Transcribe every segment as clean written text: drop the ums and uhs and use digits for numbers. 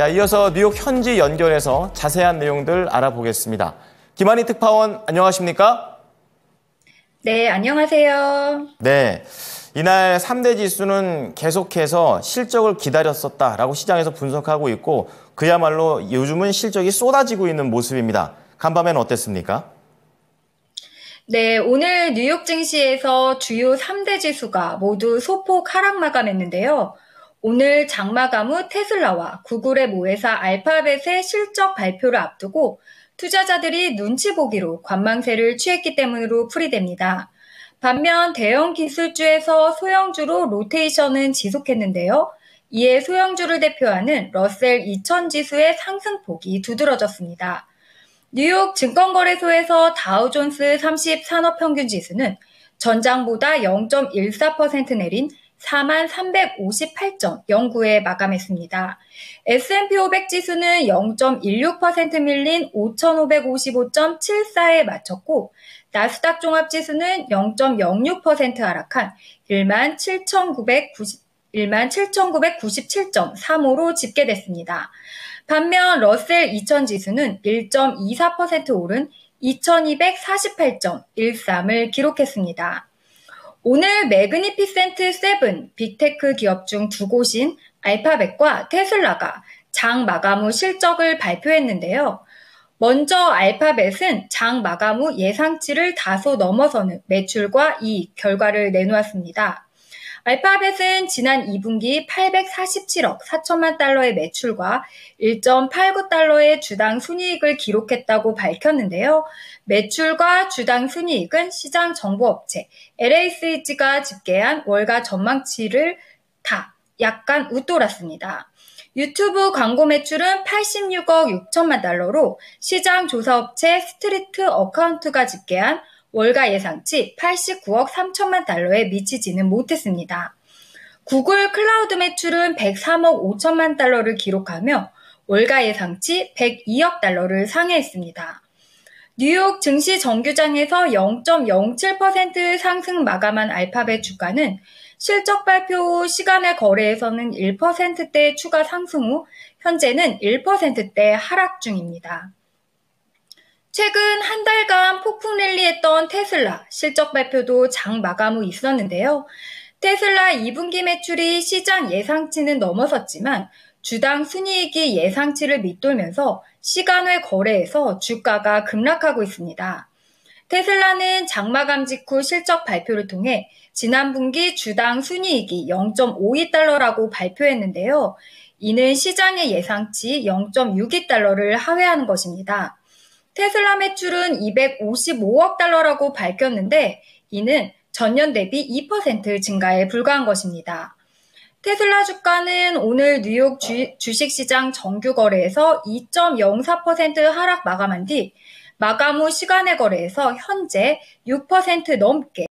자, 이어서 뉴욕 현지 연결해서 자세한 내용들 알아보겠습니다. 김한희 특파원, 안녕하십니까? 네, 안녕하세요. 네, 이날 3대 지수는 계속해서 실적을 기다렸었다라고 시장에서 분석하고 있고 그야말로 요즘은 실적이 쏟아지고 있는 모습입니다. 간밤에는 어땠습니까? 네, 오늘 뉴욕 증시에서 주요 3대 지수가 모두 소폭 하락 마감했는데요. 오늘 장마감 후 테슬라와 구글의 모회사 알파벳의 실적 발표를 앞두고 투자자들이 눈치 보기로 관망세를 취했기 때문으로 풀이됩니다. 반면 대형 기술주에서 소형주로 로테이션은 지속했는데요. 이에 소형주를 대표하는 러셀 2000 지수의 상승폭이 두드러졌습니다. 뉴욕 증권거래소에서 다우존스 30 산업평균지수는 전장보다 0.14% 내린 4358.09에 마감했습니다. S&P 500 지수는 0.16% 밀린 5555.74에 마쳤고 나스닥 종합지수는 0.06% 하락한 17,997.35로 집계됐습니다. 반면 러셀 2000 지수는 1.24% 오른 2248.13을 기록했습니다. 오늘 매그니피센트 7 빅테크 기업 중 두 곳인 알파벳과 테슬라가 장 마감 후 실적을 발표했는데요. 먼저 알파벳은 장 마감 후 예상치를 다소 넘어서는 매출과 이익 결과를 내놓았습니다. 알파벳은 지난 2분기 847억 4천만 달러의 매출과 1.89달러의 주당 순이익을 기록했다고 밝혔는데요. 매출과 주당 순이익은 시장 정보업체 LA스가 집계한 월가 전망치를 다 약간 웃돌았습니다. 유튜브 광고 매출은 86억 6천만 달러로 시장 조사업체 스트리트 어카운트가 집계한 월가 예상치 89억 3천만 달러에 미치지는 못했습니다. 구글 클라우드 매출은 103억 5천만 달러를 기록하며 월가 예상치 102억 달러를 상회했습니다. 뉴욕 증시 정규장에서 0.07% 상승 마감한 알파벳 주가는 실적 발표 후 시간의 거래에서는 1%대 추가 상승 후 현재는 1%대 하락 중입니다. 최근 한 달간 폭풍 랠리했던 테슬라 실적 발표도 장 마감 후 있었는데요. 테슬라 2분기 매출이 시장 예상치는 넘어섰지만 주당 순이익이 예상치를 밑돌면서 시간외 거래에서 주가가 급락하고 있습니다. 테슬라는 장마감 직후 실적 발표를 통해 지난 분기 주당 순이익이 0.52달러라고 발표했는데요. 이는 시장의 예상치 0.62달러를 하회하는 것입니다. 테슬라 매출은 255억 달러라고 밝혔는데 이는 전년 대비 2% 증가에 불과한 것입니다. 테슬라 주가는 오늘 뉴욕 주식시장 정규 거래에서 2.04% 하락 마감한 뒤 마감 후 시간의 거래에서 현재 6% 넘게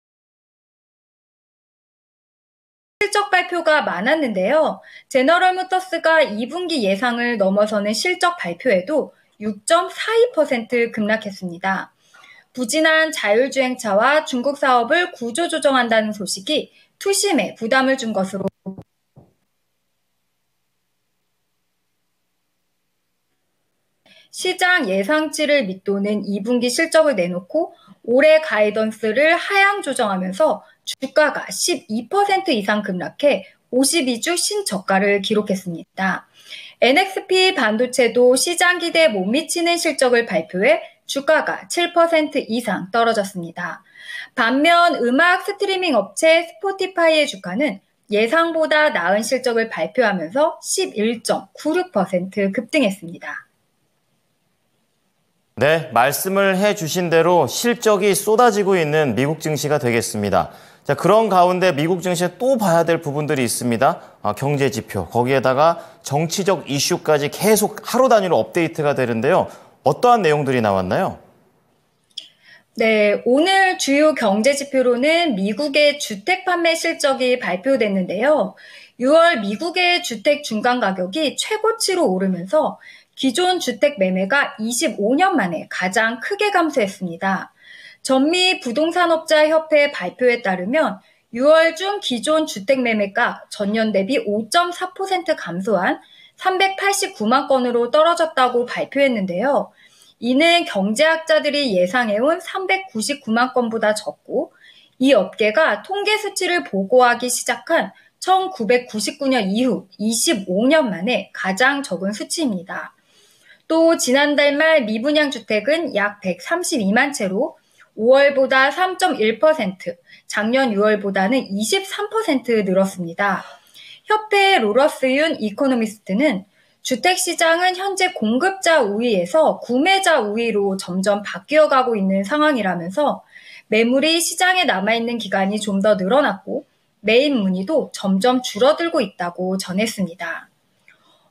실적 발표가 많았는데요. 제너럴모터스가 2분기 예상을 넘어서는 실적 발표에도 6.42% 급락했습니다. 부진한 자율주행차와 중국 사업을 구조조정한다는 소식이 투심에 부담을 준 것으로 시장 예상치를 밑도는 2분기 실적을 내놓고 올해 가이던스를 하향 조정하면서 주가가 12% 이상 급락해 52주 신저가를 기록했습니다. NXP 반도체도 시장 기대에 못 미치는 실적을 발표해 주가가 7% 이상 떨어졌습니다. 반면 음악 스트리밍 업체 스포티파이의 주가는 예상보다 나은 실적을 발표하면서 11.96% 급등했습니다. 네, 말씀을 해주신 대로 실적이 쏟아지고 있는 미국 증시가 되겠습니다. 자, 그런 가운데 미국 증시에 또 봐야 될 부분들이 있습니다. 경제 지표, 거기에다가 정치적 이슈까지 계속 하루 단위로 업데이트가 되는데요. 어떠한 내용들이 나왔나요? 네, 오늘 주요 경제 지표로는 미국의 주택 판매 실적이 발표됐는데요. 6월 미국의 주택 중간 가격이 최고치로 오르면서 기존 주택 매매가 25년 만에 가장 크게 감소했습니다. 전미 부동산업자 협회 발표에 따르면 6월 중 기존 주택 매매가 전년 대비 5.4% 감소한 389만 건으로 떨어졌다고 발표했는데요. 이는 경제학자들이 예상해온 399만 건보다 적고 이 업계가 통계 수치를 보고하기 시작한 1999년 이후 25년 만에 가장 적은 수치입니다. 또 지난달 말 미분양 주택은 약 132만 채로 5월보다 3.1%, 작년 6월보다는 23% 늘었습니다. 협회 로러스윤 이코노미스트는 주택시장은 현재 공급자 우위에서 구매자 우위로 점점 바뀌어가고 있는 상황이라면서 매물이 시장에 남아있는 기간이 좀 더 늘어났고 매입 문의도 점점 줄어들고 있다고 전했습니다.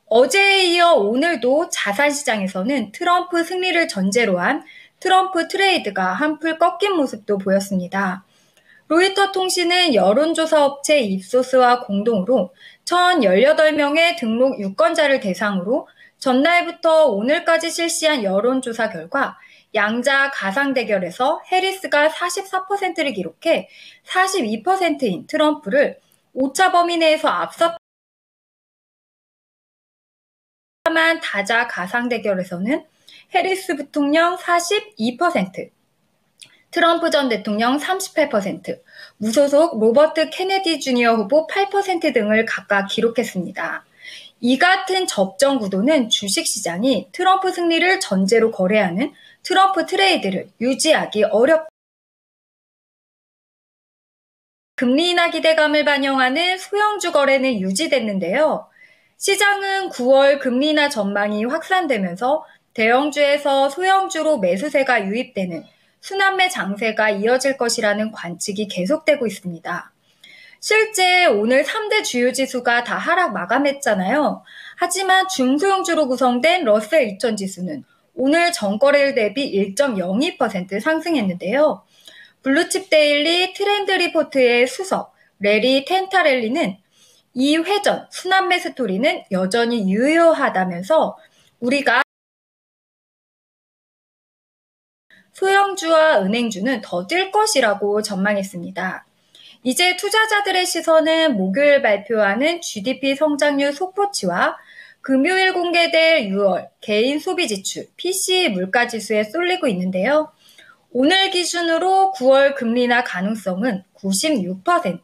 어제에 이어 오늘도 자산시장에서는 트럼프 승리를 전제로 한 트럼프 트레이드가 한풀 꺾인 모습도 보였습니다. 로이터 통신은 여론조사 업체 입소스와 공동으로 1,018명의 등록 유권자를 대상으로 전날부터 오늘까지 실시한 여론조사 결과 양자 가상 대결에서 해리스가 44%를 기록해 42%인 트럼프를 오차 범위 내에서 앞섰다만 다자 가상 대결에서는 해리스 부통령 42%, 트럼프 전 대통령 38%, 무소속 로버트 케네디 주니어 후보 8% 등을 각각 기록했습니다. 이 같은 접전 구도는 주식시장이 트럼프 승리를 전제로 거래하는 트럼프 트레이드를 유지하기 어렵다. 금리 인하 기대감을 반영하는 소형주 거래는 유지됐는데요. 시장은 9월 금리 인하 전망이 확산되면서 대형주에서 소형주로 매수세가 유입되는 순환매 장세가 이어질 것이라는 관측이 계속되고 있습니다. 실제 오늘 3대 주요 지수가 다 하락 마감했잖아요. 하지만 중소형주로 구성된 러셀 2000 지수는 오늘 전거래일 대비 1.02% 상승했는데요. 블루칩 데일리 트렌드 리포트의 수석 레리 텐타렐리는 이 회전 순환매 스토리는 여전히 유효하다면서 우리가 소형주와 은행주는 더 뛸 것이라고 전망했습니다. 이제 투자자들의 시선은 목요일 발표하는 GDP 성장률 속보치와 금요일 공개될 6월 개인 소비 지출 PCE 물가지수에 쏠리고 있는데요. 오늘 기준으로 9월 금리 인하 가능성은 96%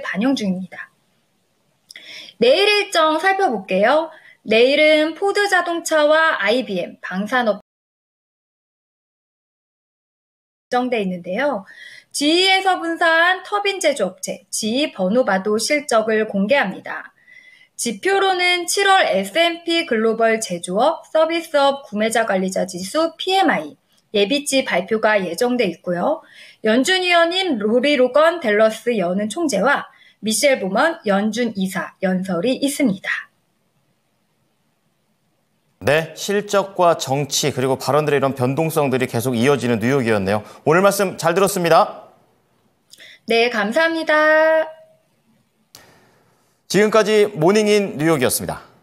반영 중입니다. 내일 일정 살펴볼게요. 내일은 포드 자동차와 IBM, 방산업 예정돼 있는데요. GE에서 분사한 터빈 제조업체 GE 버노바도 실적을 공개합니다. 지표로는 7월 S&P 글로벌 제조업, 서비스업 구매자 관리자 지수 PMI, 예비치 발표가 예정돼 있고요. 연준 위원인 로리 로건 댈러스 연은 총재와 미셸 보먼 연준 이사 연설이 있습니다. 네, 실적과 정치 그리고 발언들의 이런 변동성들이 계속 이어지는 뉴욕이었네요. 오늘 말씀 잘 들었습니다. 네, 감사합니다. 지금까지 모닝인 뉴욕이었습니다.